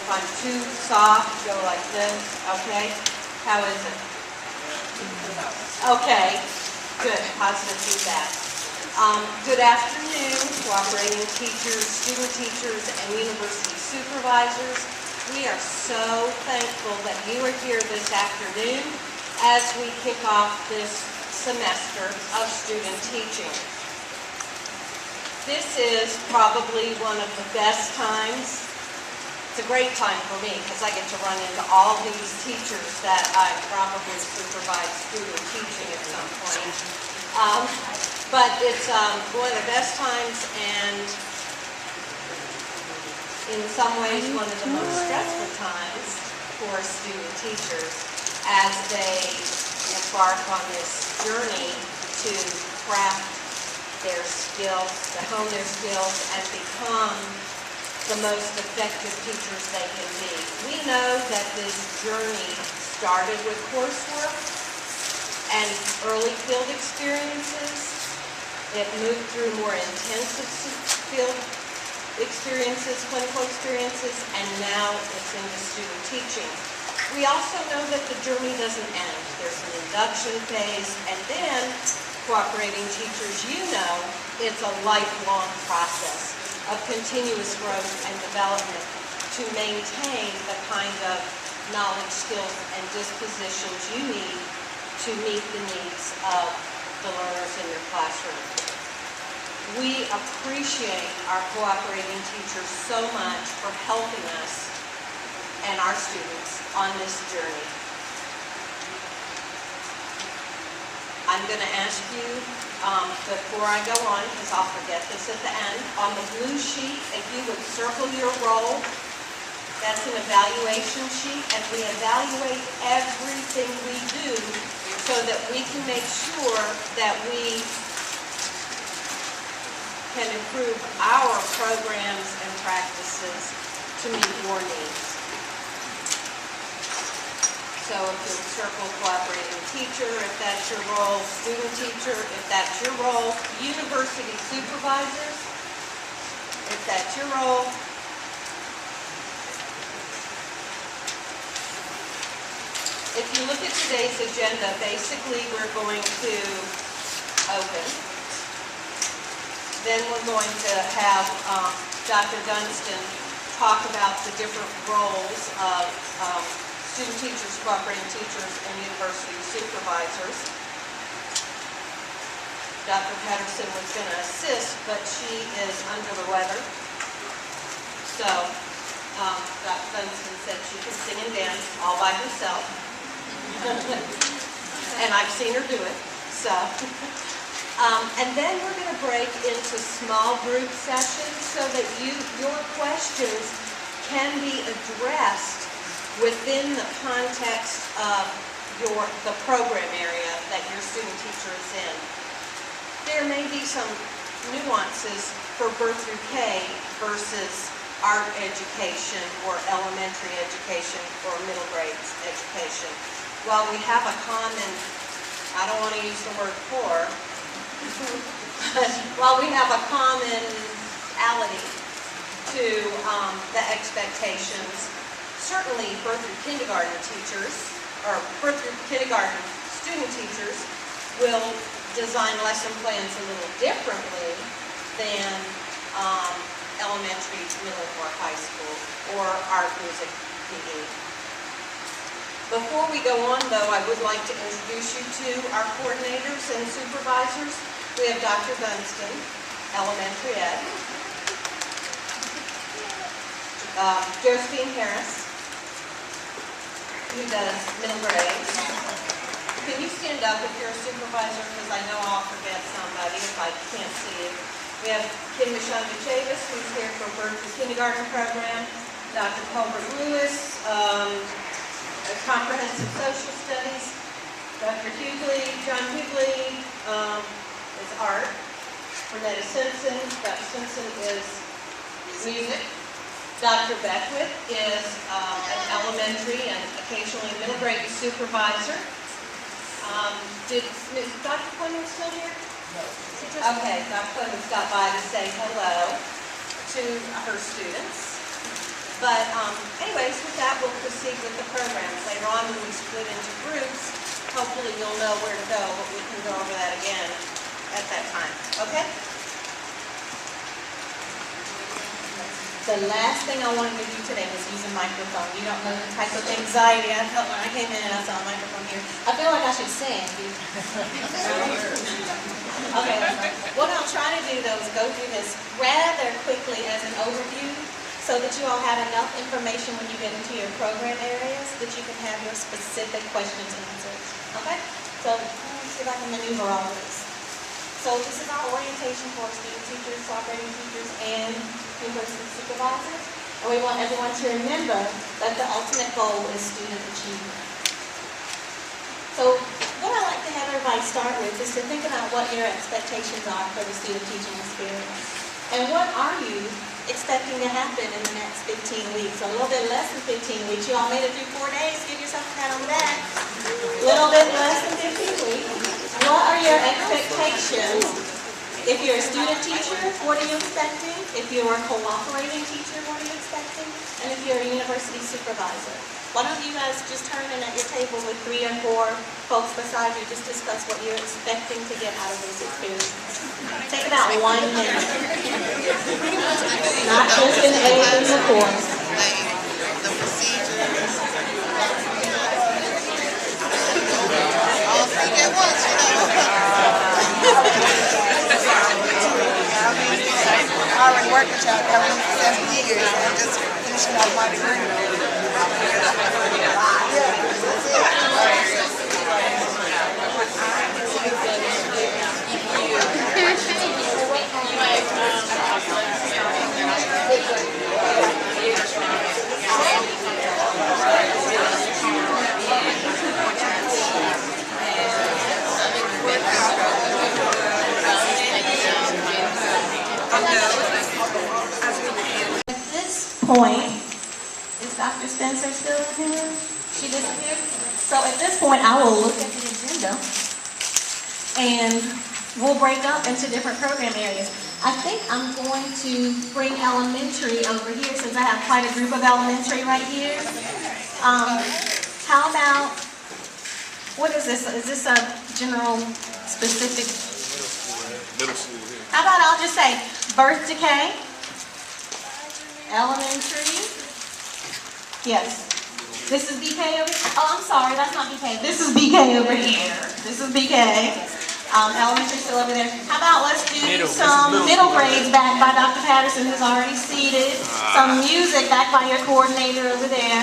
if I'm too soft, go like this, okay? How is it? Okay, good, positive feedback. Good afternoon, cooperating teachers, student teachers, and university supervisors. We are so thankful that you are here this afternoon as we kick off this semester of student teaching. This is probably one of the best times. It's a great time for me because I get to run into all these teachers that I probably supervise student teaching at some point. But it's one of the best times, and in some ways one of the most stressful times for student teachers as they embark on this journey to craft their skills, to hone their skills, and become the most effective teachers they can be. We know that this journey started with coursework and early field experiences. It moved through more intensive field experiences, clinical experiences, and now it's into student teaching. We also know that the journey doesn't end. There's an induction phase, and then cooperating teachers, you know, it's a lifelong process of continuous growth and development to maintain the kind of knowledge, skills, and dispositions you need to meet the needs of the learners in your classroom. We appreciate our cooperating teachers so much for helping us and our students on this journey. I'm going to ask you, before I go on, because I'll forget this at the end, on the blue sheet, if you would circle your role. That's an evaluation sheet, and we evaluate everything we do so that we can make sure that we can improve our programs and practices to meet your needs. So if you'll circle cooperating teacher, if that's your role, student teacher, if that's your role, university supervisors, if that's your role. If you look at today's agenda, basically we're going to open. Then we're going to have Dr. Dunstan talk about the different roles of student teachers, cooperating teachers, and university supervisors. Dr. Patterson was going to assist, but she is under the weather. So Dr. Dunstan said she can sing and dance all by herself. And I've seen her do it. So, and then we're going to break into small group sessions so that your questions can be addressed within the context of the program area that your student teacher is in. There may be some nuances for birth through K versus art education or elementary education or middle grades education. While we have a common, I don't want to use the word core, but while we have a commonality to the expectations, certainly birth through kindergarten teachers, or birth through kindergarten student teachers will design lesson plans a little differently than elementary, middle, or high school, or art, music, PE. Before we go on, though, I would like to introduce you to our coordinators and supervisors. We have Dr. Dunstan, elementary ed, Josephine Harris, who does middle grades. Can you stand up if you're a supervisor? Because I know I'll forget somebody if I can't see you. We have Kim Mishonda Chavis, who's here for birth through kindergarten program. Dr. Colbert Lewis, comprehensive social studies. Dr. Hughley, John Hughley is art. Renetta Simpson, Dr. Simpson is music. Dr. Beckwith is an elementary and occasionally middle grade supervisor. Is Dr. Fleming still here? No. Okay, Dr. Fleming stopped by to say hello to her students. But anyways, with that, we'll proceed with the programs. Later on, when we split into groups, hopefully you'll know where to go, but we can go over that again at that time. Okay? The last thing I wanted to do today was use a microphone. You don't know the type of anxiety I felt when I came in and I saw a microphone here. I feel like I should sing. Okay, what I'll try to do though is go through this rather quickly as an overview so that you all have enough information when you get into your program areas that you can have your specific questions answered. Okay? So let's see if I can maneuver all of this. So this is our orientation for student teachers, operating teachers, and university supervisors. And we want everyone to remember that the ultimate goal is student achievement. So what I like to have everybody start with is to think about what your expectations are for the student teaching experience. And what are you expecting to happen in the next 15 weeks? A little bit less than 15 weeks. You all made it through 4 days. Give yourself a pat on the back. A little bit less than 15 weeks. What are your expectations? If you're a student teacher, what are you expecting? If you're a cooperating teacher, what are you expecting? And if you're a university supervisor, why don't you guys just turn in at your table with 3 or 4 folks beside you, just discuss what you're expecting to get out of this experience. Take about 1 minute. Not just an A in the course. The procedures. All 3 at once, you know. I already worked with y'all for 7 years and just finishing off my degree. At this point, is Dr. Spencer still in here? She disappeared? So at this point, I will look at the agenda and we'll break up into different program areas. I think I'm going to bring elementary over here since I have quite a group of elementary right here. How about, what is this? Is this a general specific? Middle school here. How about I'll just say birth decay, elementary. Yes. This is BK over here. Oh, I'm sorry, that's not BK. This is BK over here. This is BK. Elementary still over there. How about let's do some middle grades back by Dr. Patterson, who's already seated. Some music back by your coordinator over there.